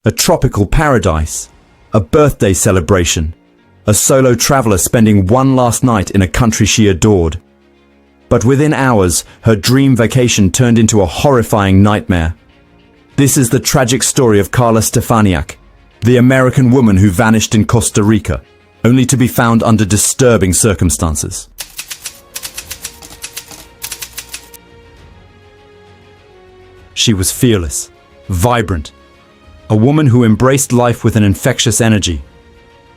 a tropical paradise, a birthday celebration, a solo traveler spending one last night in a country she adored. But within hours, her dream vacation turned into a horrifying nightmare. This is the tragic story of Carla Stefaniak, the American woman who vanished in Costa Rica, only to be found under disturbing circumstances. She was fearless, vibrant, a woman who embraced life with an infectious energy.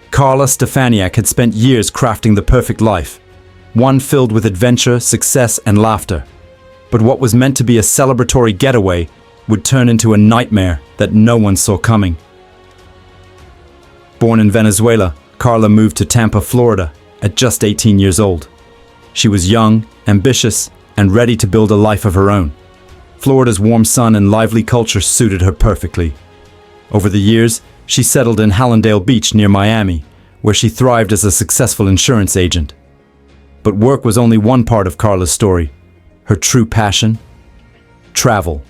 Carla Stefaniak had spent years crafting the perfect life, one filled with adventure, success, and laughter. But what was meant to be a celebratory getaway would turn into a nightmare that no one saw coming. Born in Venezuela, Carla moved to Tampa, Florida, at just 18 years old. She was young, ambitious, and ready to build a life of her own. Florida's warm sun and lively culture suited her perfectly. Over the years, she settled in Hallandale Beach near Miami, where she thrived as a successful insurance agent. But work was only one part of Carla's story. Her true passion? Travel.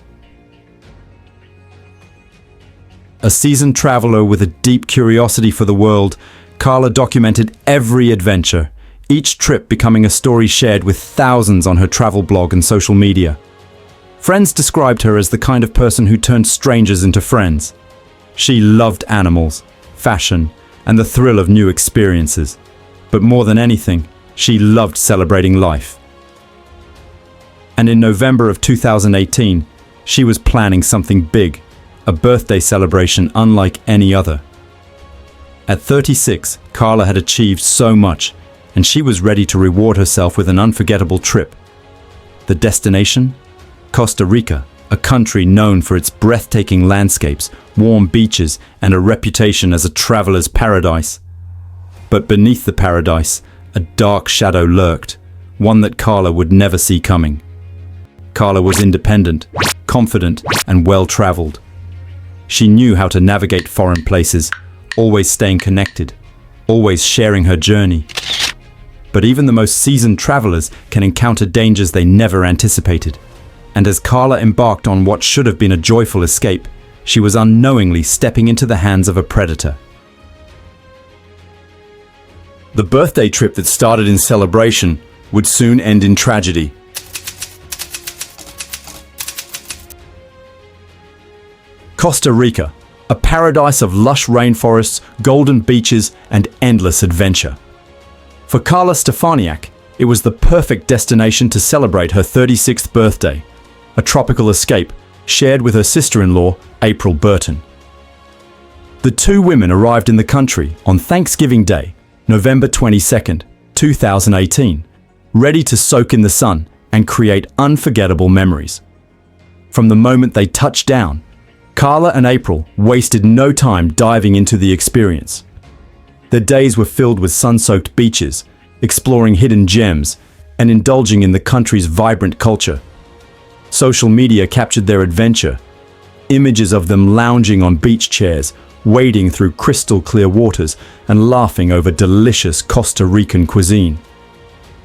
A seasoned traveler with a deep curiosity for the world, Carla documented every adventure, each trip becoming a story shared with thousands on her travel blog and social media. Friends described her as the kind of person who turned strangers into friends. She loved animals, fashion, and the thrill of new experiences. But more than anything, she loved celebrating life. And in November of 2018, she was planning something big, a birthday celebration unlike any other. At 36, Carla had achieved so much, and she was ready to reward herself with an unforgettable trip. The destination? Costa Rica, a country known for its breathtaking landscapes, warm beaches, and a reputation as a traveler's paradise. But beneath the paradise, a dark shadow lurked, one that Carla would never see coming. Carla was independent, confident, and well-traveled. She knew how to navigate foreign places, always staying connected, always sharing her journey. But even the most seasoned travelers can encounter dangers they never anticipated. And as Carla embarked on what should have been a joyful escape, she was unknowingly stepping into the hands of a predator. The birthday trip that started in celebration would soon end in tragedy. Costa Rica, a paradise of lush rainforests, golden beaches, and endless adventure. For Carla Stefaniak, it was the perfect destination to celebrate her 36th birthday, a tropical escape shared with her sister-in-law, April Burton. The two women arrived in the country on Thanksgiving Day, November 22nd, 2018, ready to soak in the sun and create unforgettable memories. From the moment they touched down, Carla and April wasted no time diving into the experience. Their days were filled with sun-soaked beaches, exploring hidden gems, and indulging in the country's vibrant culture. Social media captured their adventure. Images of them lounging on beach chairs, wading through crystal-clear waters, and laughing over delicious Costa Rican cuisine.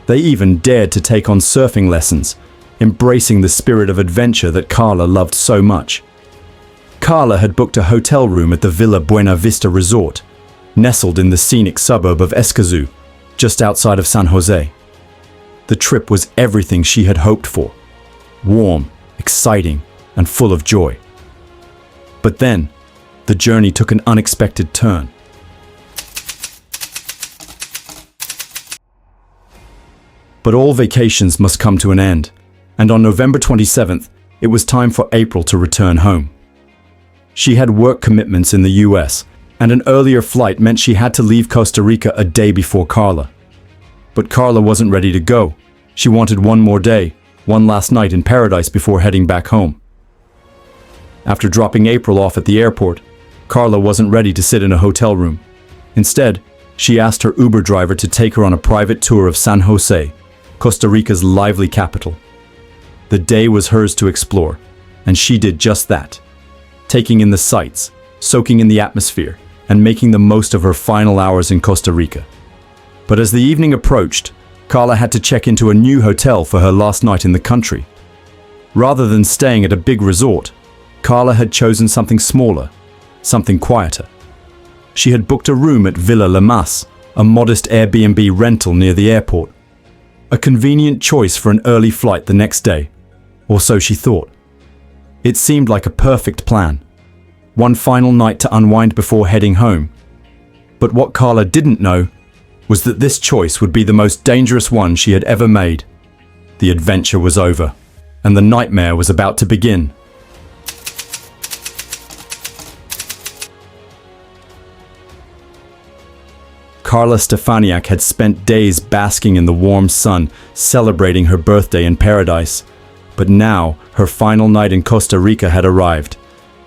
They even dared to take on surfing lessons, embracing the spirit of adventure that Carla loved so much. Carla had booked a hotel room at the Villa Buena Vista Resort, nestled in the scenic suburb of Escazú, just outside of San Jose. The trip was everything she had hoped for. Warm, exciting, and full of joy. But then, the journey took an unexpected turn. But all vacations must come to an end, and on November 27th, it was time for April to return home. She had work commitments in the US, and an earlier flight meant she had to leave Costa Rica a day before Carla. But Carla wasn't ready to go. She wanted one more day, one last night in paradise before heading back home. After dropping April off at the airport, Carla wasn't ready to sit in a hotel room. Instead, she asked her Uber driver to take her on a private tour of San Jose, Costa Rica's lively capital. The day was hers to explore, and she did just that, taking in the sights, soaking in the atmosphere, and making the most of her final hours in Costa Rica. But as the evening approached, Carla had to check into a new hotel for her last night in the country. Rather than staying at a big resort, Carla had chosen something smaller, something quieter. She had booked a room at Villa La Mas, a modest Airbnb rental near the airport. A convenient choice for an early flight the next day, or so she thought. It seemed like a perfect plan. One final night to unwind before heading home. But what Carla didn't know was that this choice would be the most dangerous one she had ever made. The adventure was over, and the nightmare was about to begin. Carla Stefaniak had spent days basking in the warm sun, celebrating her birthday in paradise. But now, her final night in Costa Rica had arrived.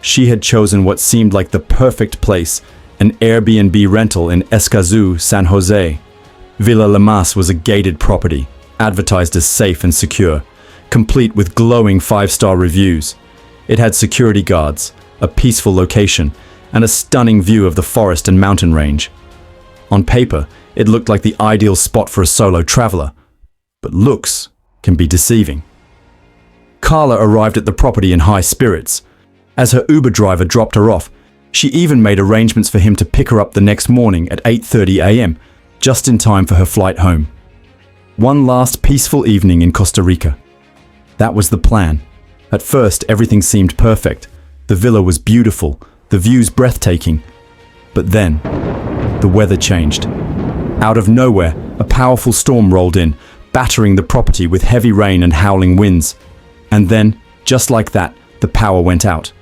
She had chosen what seemed like the perfect place, an Airbnb rental in Escazú, San Jose. Villa La Mas was a gated property, advertised as safe and secure, complete with glowing 5-star reviews. It had security guards, a peaceful location, and a stunning view of the forest and mountain range. On paper, it looked like the ideal spot for a solo traveler, but looks can be deceiving. Carla arrived at the property in high spirits. As her Uber driver dropped her off, she even made arrangements for him to pick her up the next morning at 8:30 a.m., just in time for her flight home. One last peaceful evening in Costa Rica. That was the plan. At first, everything seemed perfect. The villa was beautiful, the views breathtaking. But then, the weather changed. Out of nowhere, a powerful storm rolled in, battering the property with heavy rain and howling winds. And then, just like that, the power went out.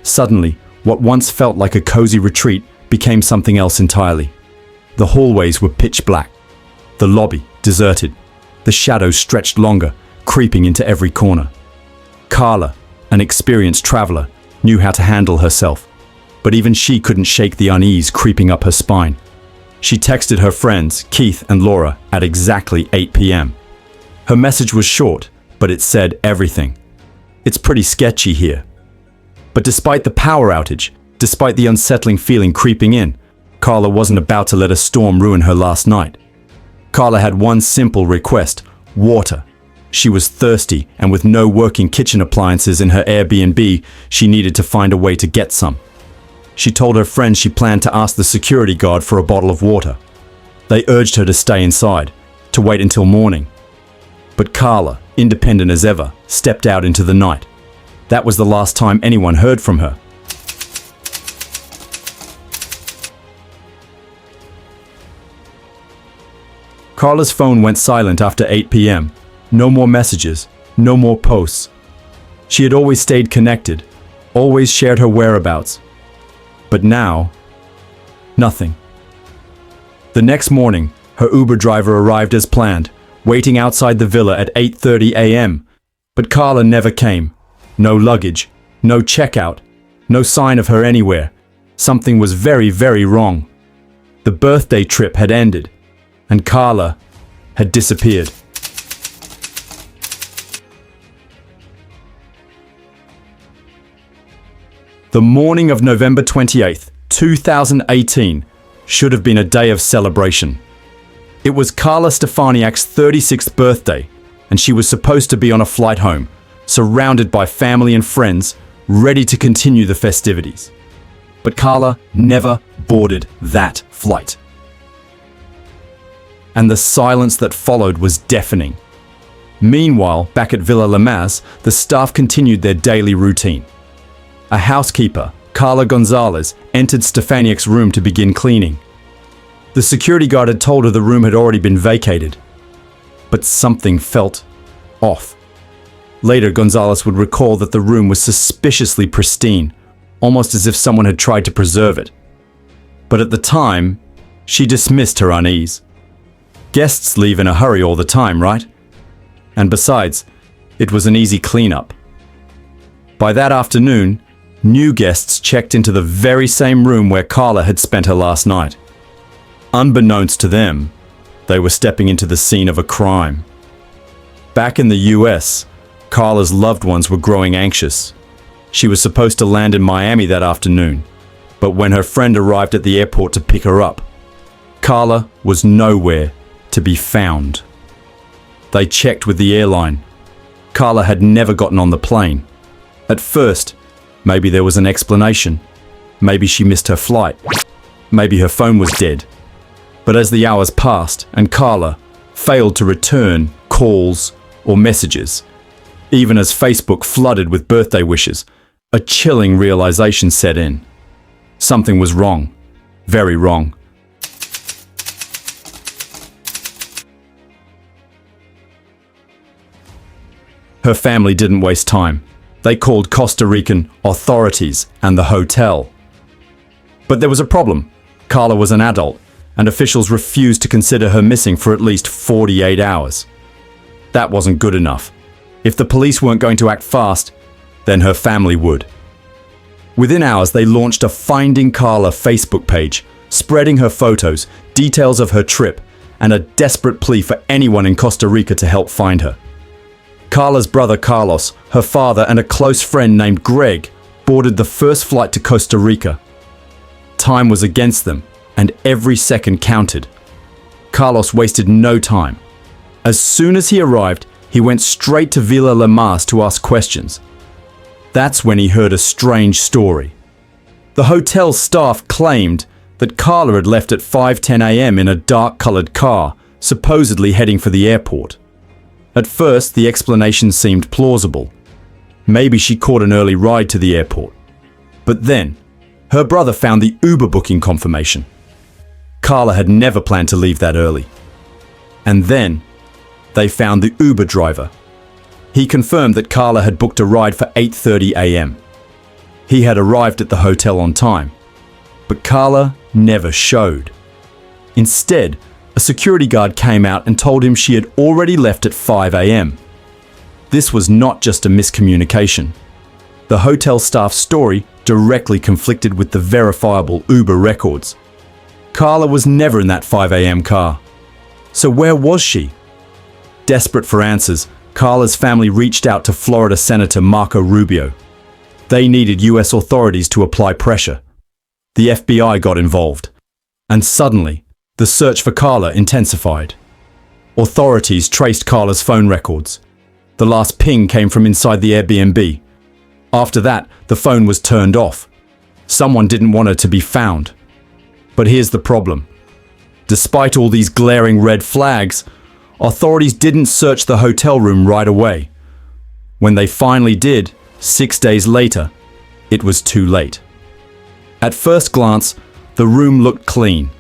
Suddenly, what once felt like a cozy retreat became something else entirely. The hallways were pitch black. The lobby, deserted. The shadows stretched longer, creeping into every corner. Carla, an experienced traveler, knew how to handle herself. But even she couldn't shake the unease creeping up her spine. She texted her friends, Keith and Laura, at exactly 8 p.m. Her message was short, but it said everything. It's pretty sketchy here. But despite the power outage, despite the unsettling feeling creeping in, Carla wasn't about to let a storm ruin her last night. Carla had one simple request: water. She was thirsty, and with no working kitchen appliances in her Airbnb, she needed to find a way to get some. She told her friends she planned to ask the security guard for a bottle of water. They urged her to stay inside, to wait until morning. But Carla, independent as ever, stepped out into the night. That was the last time anyone heard from her. Carla's phone went silent after 8 p.m. No more messages, no more posts. She had always stayed connected, always shared her whereabouts. But now, nothing. The next morning, her Uber driver arrived as planned, waiting outside the villa at 8:30 a.m. But Carla never came. No luggage, no checkout, no sign of her anywhere. Something was very, very wrong. The birthday trip had ended, and Carla had disappeared. The morning of November 28th, 2018, should have been a day of celebration. It was Carla Stefaniak's 36th birthday, and she was supposed to be on a flight home, surrounded by family and friends, ready to continue the festivities. But Carla never boarded that flight. And the silence that followed was deafening. Meanwhile, back at Villa La Mas, the staff continued their daily routine. A housekeeper, Carla Gonzalez, entered Stefaniak's room to begin cleaning. The security guard had told her the room had already been vacated. But something felt off. Later, Gonzalez would recall that the room was suspiciously pristine, almost as if someone had tried to preserve it. But at the time, she dismissed her unease. Guests leave in a hurry all the time, right? And besides, it was an easy cleanup. By that afternoon, new guests checked into the very same room where Carla had spent her last night. Unbeknownst to them, they were stepping into the scene of a crime. Back in the US, Carla's loved ones were growing anxious. She was supposed to land in Miami that afternoon, but when her friend arrived at the airport to pick her up, Carla was nowhere to be found. They checked with the airline. Carla had never gotten on the plane. At first, maybe there was an explanation. Maybe she missed her flight. Maybe her phone was dead. But as the hours passed and Carla failed to return calls or messages, even as Facebook flooded with birthday wishes, a chilling realization set in. Something was wrong. Very wrong. Her family didn't waste time. They called Costa Rican authorities and the hotel. But there was a problem. Carla was an adult, and officials refused to consider her missing for at least 48 hours. That wasn't good enough. If the police weren't going to act fast, then her family would. Within hours, they launched a Finding Carla Facebook page, spreading her photos, details of her trip, and a desperate plea for anyone in Costa Rica to help find her. Carla's brother Carlos, her father, and a close friend named Greg boarded the first flight to Costa Rica. Time was against them, and every second counted. Carlos wasted no time. As soon as he arrived, he went straight to Villa La Mas to ask questions. That's when he heard a strange story. The hotel staff claimed that Carla had left at 5:10 a.m. in a dark-colored car, supposedly heading for the airport. At first, the explanation seemed plausible. Maybe she caught an early ride to the airport. But then, her brother found the Uber booking confirmation. Carla had never planned to leave that early. And then, they found the Uber driver. He confirmed that Carla had booked a ride for 8:30 a.m. He had arrived at the hotel on time. But Carla never showed. Instead, a security guard came out and told him she had already left at 5 a.m. This was not just a miscommunication. The hotel staff's story directly conflicted with the verifiable Uber records. Carla was never in that 5 a.m. car. So where was she? Desperate for answers, Carla's family reached out to Florida Senator Marco Rubio. They needed US authorities to apply pressure. The FBI got involved. And suddenly, the search for Carla intensified. Authorities traced Carla's phone records. The last ping came from inside the Airbnb. After that, the phone was turned off. Someone didn't want her to be found. But here's the problem. Despite all these glaring red flags, authorities didn't search the hotel room right away. When they finally did, 6 days later, it was too late. At first glance, the room looked clean.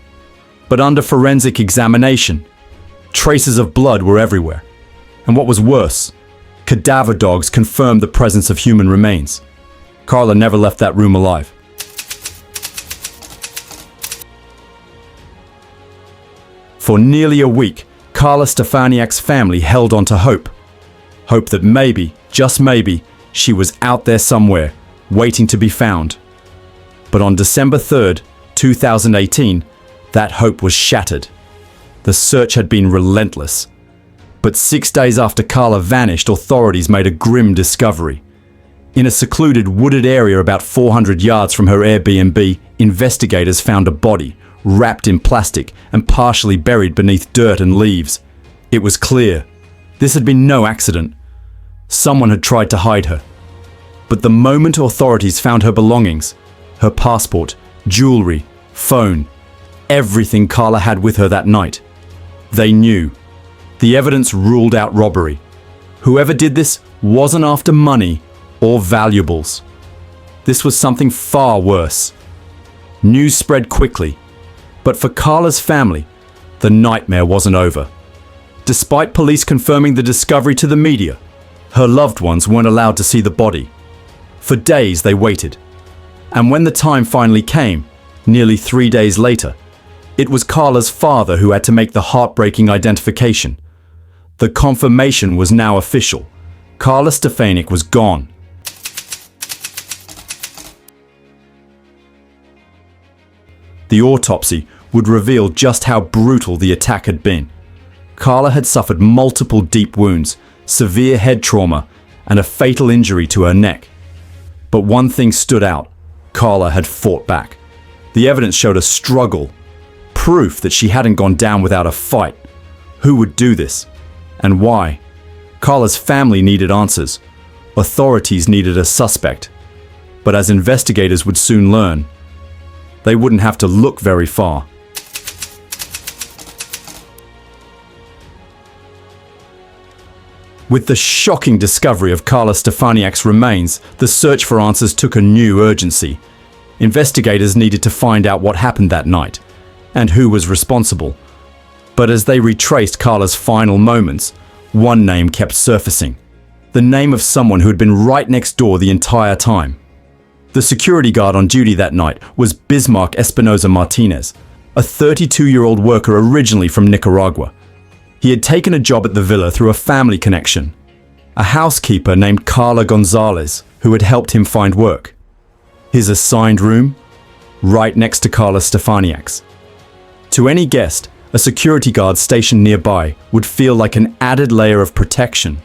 But under forensic examination, traces of blood were everywhere. And what was worse, cadaver dogs confirmed the presence of human remains. Carla never left that room alive. For nearly a week, Carla Stefaniak's family held on to hope. Hope that maybe, just maybe, she was out there somewhere, waiting to be found. But on December 3rd, 2018, that hope was shattered. The search had been relentless. But 6 days after Carla vanished, authorities made a grim discovery. In a secluded wooded area about 400 yards from her Airbnb, investigators found a body, wrapped in plastic and partially buried beneath dirt and leaves. It was clear. This had been no accident. Someone had tried to hide her. But the moment authorities found her belongings, her passport, jewelry, phone, everything Carla had with her that night, they knew. The evidence ruled out robbery. Whoever did this wasn't after money or valuables. This was something far worse. News spread quickly, but for Carla's family, the nightmare wasn't over. Despite police confirming the discovery to the media, her loved ones weren't allowed to see the body. For days they waited. And when the time finally came, nearly 3 days later, it was Carla's father who had to make the heartbreaking identification. The confirmation was now official. Carla Stefaniak was gone. The autopsy would reveal just how brutal the attack had been. Carla had suffered multiple deep wounds, severe head trauma, and a fatal injury to her neck. But one thing stood out. Carla had fought back. The evidence showed a struggle, proof that she hadn't gone down without a fight. Who would do this? And why? Carla's family needed answers. Authorities needed a suspect. But as investigators would soon learn, they wouldn't have to look very far. With the shocking discovery of Carla Stefaniak's remains, the search for answers took a new urgency. Investigators needed to find out what happened that night, and who was responsible. But as they retraced Carla's final moments, one name kept surfacing. The name of someone who had been right next door the entire time. The security guard on duty that night was Bismarck Espinosa Martinez, a 32-year-old worker originally from Nicaragua. He had taken a job at the villa through a family connection, a housekeeper named Carla Gonzalez, who had helped him find work. His assigned room? Right next to Carla Stefaniak's. To any guest, a security guard stationed nearby would feel like an added layer of protection.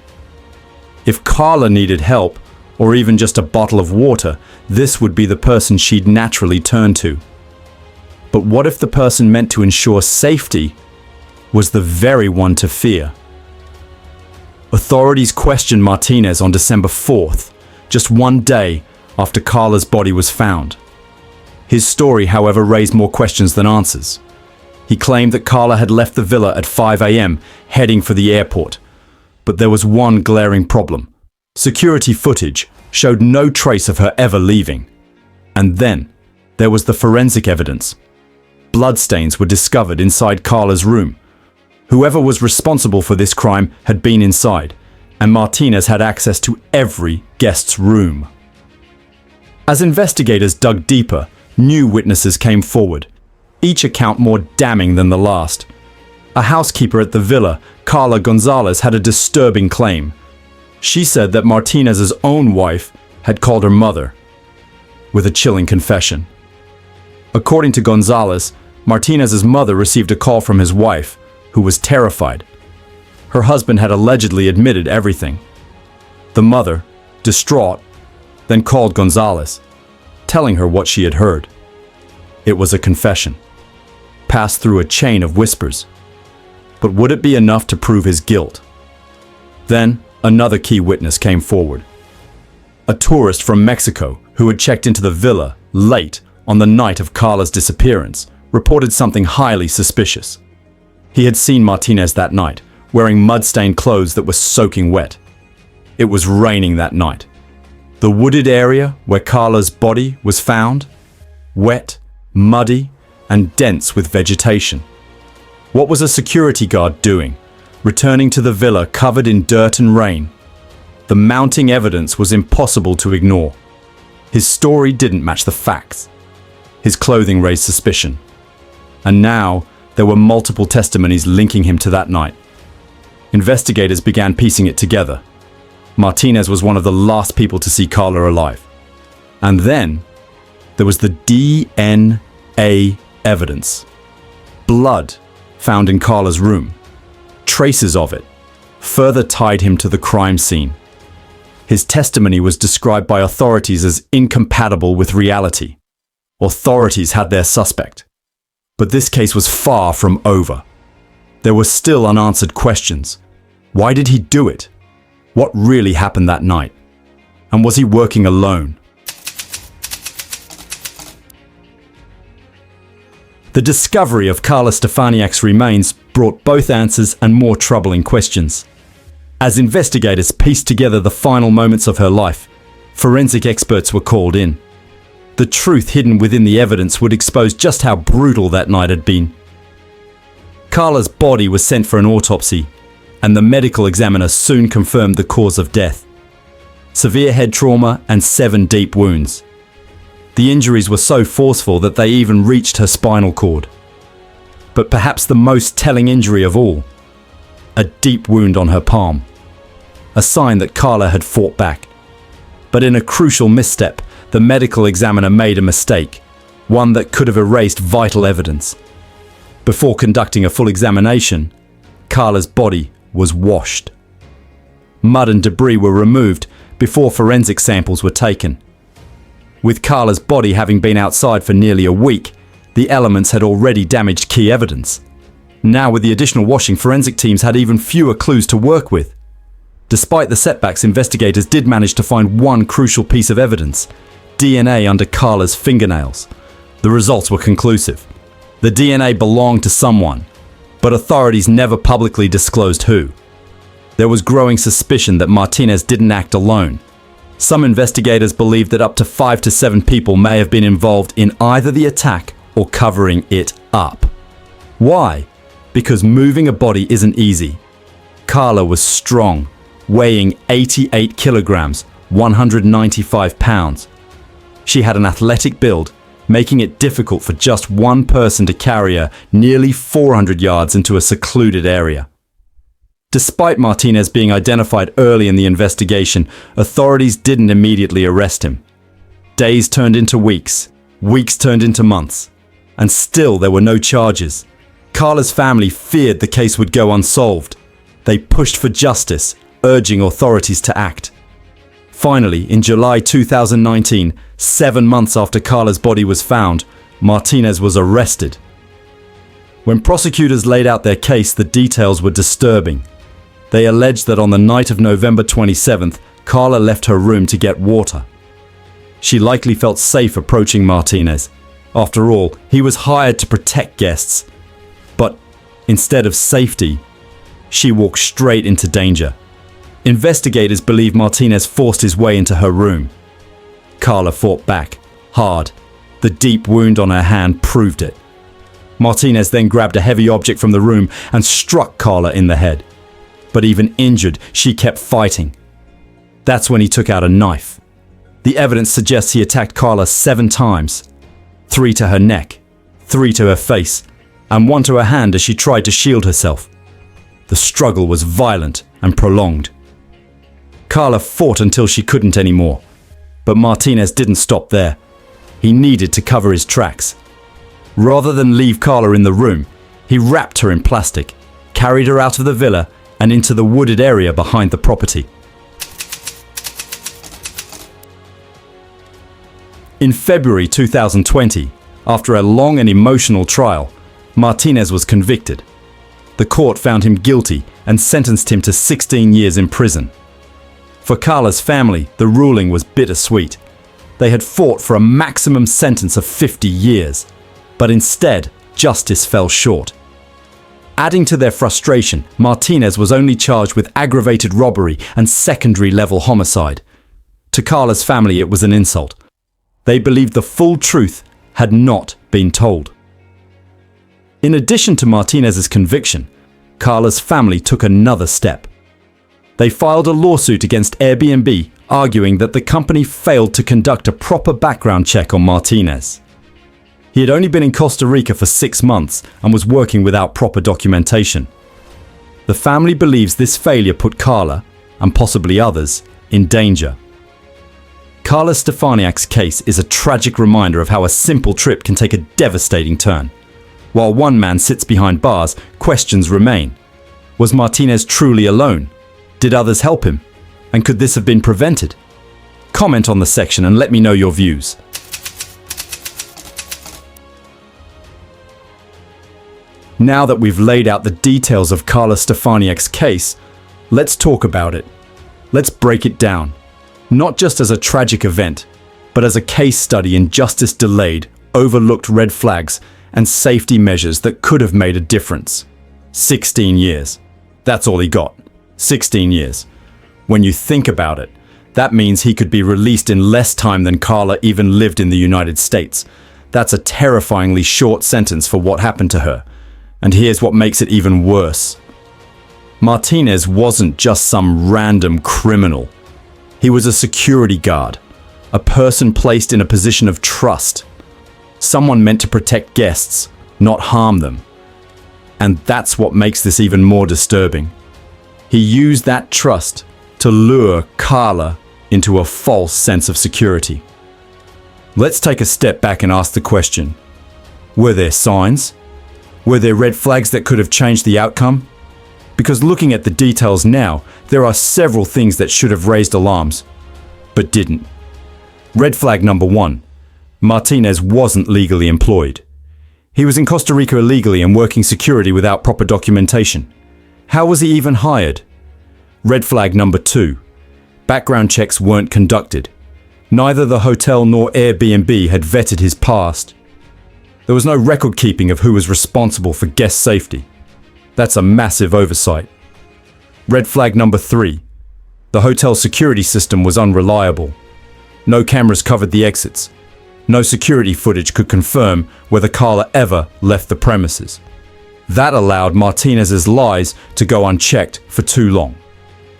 If Carla needed help, or even just a bottle of water, this would be the person she'd naturally turn to. But what if the person meant to ensure safety was the very one to fear? Authorities questioned Martinez on December 4th, just one day after Carla's body was found. His story, however, raised more questions than answers. He claimed that Carla had left the villa at 5 a.m., heading for the airport. But there was one glaring problem. Security footage showed no trace of her ever leaving. And then, there was the forensic evidence. Bloodstains were discovered inside Carla's room. Whoever was responsible for this crime had been inside, and Martinez had access to every guest's room. As investigators dug deeper, new witnesses came forward, each account more damning than the last. A housekeeper at the villa, Carla Gonzalez, had a disturbing claim. She said that Martinez's own wife had called her mother, with a chilling confession. According to Gonzalez, Martinez's mother received a call from his wife, who was terrified. Her husband had allegedly admitted everything. The mother, distraught, then called Gonzalez, telling her what she had heard. It was a confession, passed through a chain of whispers. But would it be enough to prove his guilt? Then, another key witness came forward. A tourist from Mexico who had checked into the villa late on the night of Carla's disappearance reported something highly suspicious. He had seen Martinez that night, wearing mud-stained clothes that were soaking wet. It was raining that night. The wooded area where Carla's body was found, wet, muddy, and dense with vegetation. What was a security guard doing, returning to the villa covered in dirt and rain? The mounting evidence was impossible to ignore. His story didn't match the facts. His clothing raised suspicion. And now, there were multiple testimonies linking him to that night. Investigators began piecing it together. Martinez was one of the last people to see Carla alive. And then, there was the DNA evidence. Blood found in Carla's room. Traces of it further tied him to the crime scene. His testimony was described by authorities as incompatible with reality. Authorities had their suspect. But this case was far from over. There were still unanswered questions. Why did he do it? What really happened that night? And was he working alone? The discovery of Carla Stefaniak's remains brought both answers and more troubling questions. As investigators pieced together the final moments of her life, forensic experts were called in. The truth hidden within the evidence would expose just how brutal that night had been. Carla's body was sent for an autopsy, and the medical examiner soon confirmed the cause of death. Severe head trauma and 7 deep wounds. The injuries were so forceful that they even reached her spinal cord. But perhaps the most telling injury of all, a deep wound on her palm. A sign that Carla had fought back. But in a crucial misstep, the medical examiner made a mistake, one that could have erased vital evidence. Before conducting a full examination, Carla's body was washed. Mud and debris were removed before forensic samples were taken. With Carla's body having been outside for nearly a week, the elements had already damaged key evidence. Now, with the additional washing, forensic teams had even fewer clues to work with. Despite the setbacks, investigators did manage to find one crucial piece of evidence: DNA under Carla's fingernails. The results were conclusive. The DNA belonged to someone, but authorities never publicly disclosed who. There was growing suspicion that Martinez didn't act alone. Some investigators believed that up to 5 to 7 people may have been involved in either the attack or covering it up. Why? Because moving a body isn't easy. Carla was strong, weighing 88 kilograms, 195 pounds. She had an athletic build, making it difficult for just one person to carry her nearly 400 yards into a secluded area. Despite Martinez being identified early in the investigation, authorities didn't immediately arrest him. Days turned into weeks, weeks turned into months, and still there were no charges. Carla's family feared the case would go unsolved. They pushed for justice, urging authorities to act. Finally, in July 2019, 7 months after Carla's body was found, Martinez was arrested. When prosecutors laid out their case, the details were disturbing. They alleged that on the night of November 27th, Carla left her room to get water. She likely felt safe approaching Martinez. After all, he was hired to protect guests. But instead of safety, she walked straight into danger. Investigators believe Martinez forced his way into her room. Carla fought back, hard. The deep wound on her hand proved it. Martinez then grabbed a heavy object from the room and struck Carla in the head. But even injured, she kept fighting. That's when he took out a knife. The evidence suggests he attacked Carla 7 times. 3 to her neck, 3 to her face, and 1 to her hand as she tried to shield herself. The struggle was violent and prolonged. Carla fought until she couldn't anymore. But Martinez didn't stop there. He needed to cover his tracks. Rather than leave Carla in the room, he wrapped her in plastic, carried her out of the villa and into the wooded area behind the property. In February 2020, after a long and emotional trial, Martinez was convicted. The court found him guilty and sentenced him to 16 years in prison. For Carla's family, the ruling was bittersweet. They had fought for a maximum sentence of 50 years, but instead, justice fell short. Adding to their frustration, Martinez was only charged with aggravated robbery and secondary-level homicide. To Carla's family, it was an insult. They believed the full truth had not been told. In addition to Martinez's conviction, Carla's family took another step. They filed a lawsuit against Airbnb, arguing that the company failed to conduct a proper background check on Martinez. He had only been in Costa Rica for 6 months and was working without proper documentation. The family believes this failure put Carla, and possibly others, in danger. Carla Stefaniak's case is a tragic reminder of how a simple trip can take a devastating turn. While one man sits behind bars, questions remain. Was Martinez truly alone? Did others help him? And could this have been prevented? Comment on the section and let me know your views. Now that we've laid out the details of Carla Stefaniak's case, let's talk about it. Let's break it down. Not just as a tragic event, but as a case study in justice delayed, overlooked red flags, and safety measures that could have made a difference. 16 years. That's all he got. 16 years. When you think about it, that means he could be released in less time than Carla even lived in the United States. That's a terrifyingly short sentence for what happened to her. And here's what makes it even worse. Martinez wasn't just some random criminal. He was a security guard, a person placed in a position of trust. Someone meant to protect guests, not harm them. And that's what makes this even more disturbing. He used that trust to lure Carla into a false sense of security. Let's take a step back and ask the question, were there signs? Were there red flags that could have changed the outcome? Because looking at the details now, there are several things that should have raised alarms, but didn't. Red flag number 1. Martinez wasn't legally employed. He was in Costa Rica illegally and working security without proper documentation. How was he even hired? Red flag number 2. Background checks weren't conducted. Neither the hotel nor Airbnb had vetted his past. There was no record keeping of who was responsible for guest safety. That's a massive oversight. Red flag number 3. The hotel security system was unreliable. No cameras covered the exits. No security footage could confirm whether Carla ever left the premises. That allowed Martinez's lies to go unchecked for too long.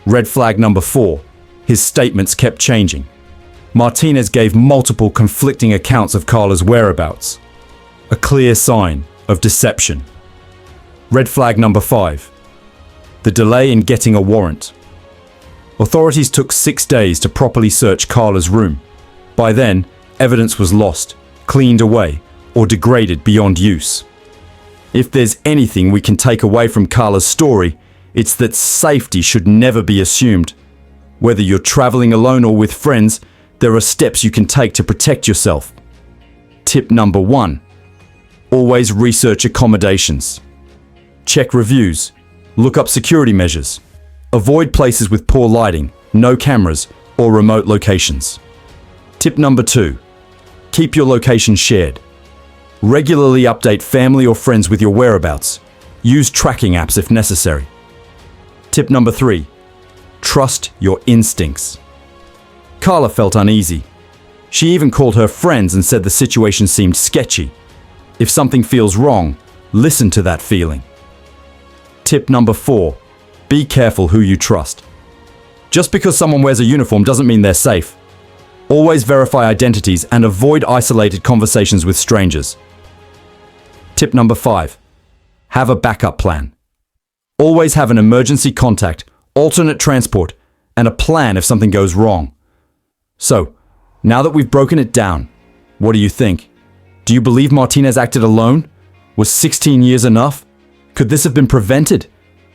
Red flag number 4. His statements kept changing. Martinez gave multiple conflicting accounts of Carla's whereabouts. A clear sign of deception. Red flag number 5. The delay in getting a warrant. Authorities took 6 days to properly search Carla's room. By then, evidence was lost, cleaned away, or degraded beyond use. If there's anything we can take away from Carla's story, it's that safety should never be assumed. Whether you're traveling alone or with friends, there are steps you can take to protect yourself. Tip number 1. Always research accommodations. Check reviews. Look up security measures. Avoid places with poor lighting, no cameras, or remote locations. Tip number 2. Keep your location shared. Regularly update family or friends with your whereabouts. Use tracking apps if necessary. Tip number 3. Trust your instincts. Carla felt uneasy. She even called her friends and said the situation seemed sketchy. If something feels wrong, listen to that feeling. Tip number 4. Be careful who you trust. Just because someone wears a uniform doesn't mean they're safe. Always verify identities and avoid isolated conversations with strangers. Tip number 5. Have a backup plan. Always have an emergency contact, alternate transport, and a plan if something goes wrong. So, now that we've broken it down, what do you think? Do you believe Martinez acted alone? Was 16 years enough? Could this have been prevented?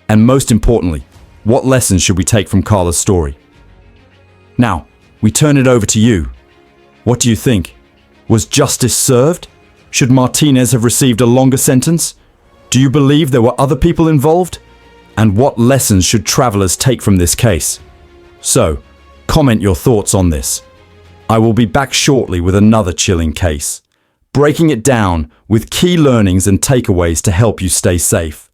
And most importantly, what lessons should we take from Carla's story? Now, we turn it over to you. What do you think? Was justice served? Should Martinez have received a longer sentence? Do you believe there were other people involved? And what lessons should travelers take from this case? So, comment your thoughts on this. I will be back shortly with another chilling case, breaking it down with key learnings and takeaways to help you stay safe.